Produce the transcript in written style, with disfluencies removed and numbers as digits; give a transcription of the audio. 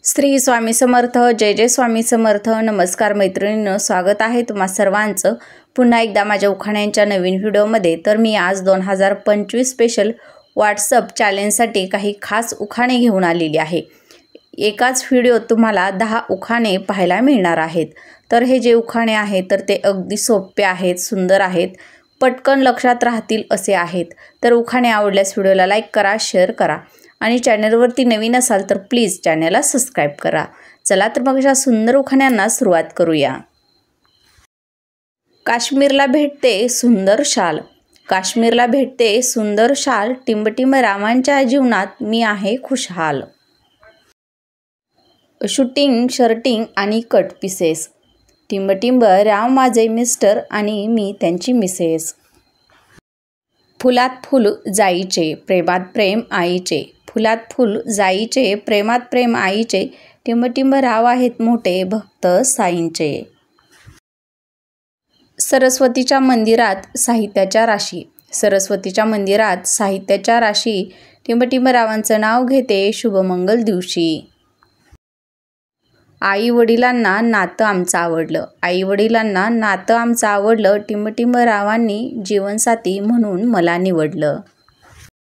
श्री स्वामी समर्थ. जय जय स्वामी समर्थ. नमस्कार मैत्रिणींनो, स्वागत आहे तुम्हा सर्वांचं पुन्हा एकदा माझ्या उखाण्यांच्या नवीन व्हिडिओमध्ये. तर मी आज 2025 स्पेशल व्हॉट्सअप चॅलेंजसाठी काही खास उखाणे घेऊन आलेली आहे. एकाच व्हिडिओत तुम्हाला 10 उखाणे पाहायला मिळणार आहेत. तर हे जे उखाणे आहेत तर ते अगदी सोपे आहेत, सुंदर आहेत, पटकन लक्षात राहतील असे आहेत. तर उखाणे आवडल्यास व्हिडिओला लाईक करा, शेअर करा आणि चॅनलवरती नवीन असाल तर प्लीज चॅनलला सबस्क्राईब करा. चला तर मग अशा सुंदर उखाण्यांना सुरुवात करूया. काश्मीरला भेटते सुंदर शाल, काश्मीरला भेटते सुंदर शाल, टिंबटिंब रावांच्या जीवनात मी आहे खुशहाल. शूटिंग, शर्टिंग आणि कट पीसेस, टिंबटिंब राव माझे मिस्टर आणि मी त्यांची मिसेस. फुलात फुल जाईचे, प्रेमात प्रेम आईचे, फुलात फुल जाईचे, प्रेमात प्रेम आईचे, टिंबटिंब राव आहेत मोठे भक्त साईंचे. सरस्वतीच्या मंदिरात साहित्याच्या राशी, सरस्वतीच्या मंदिरात साहित्याच्या राशी, टिंबटिंब रावांचं नाव घेते शुभमंगल दिवशी. आई वडिलांना नातं आमचं आवडलं, आई वडिलांना नातं आमचं आवडलं, टिंबटिंब रावांनी जीवनसाथी म्हणून मला निवडलं.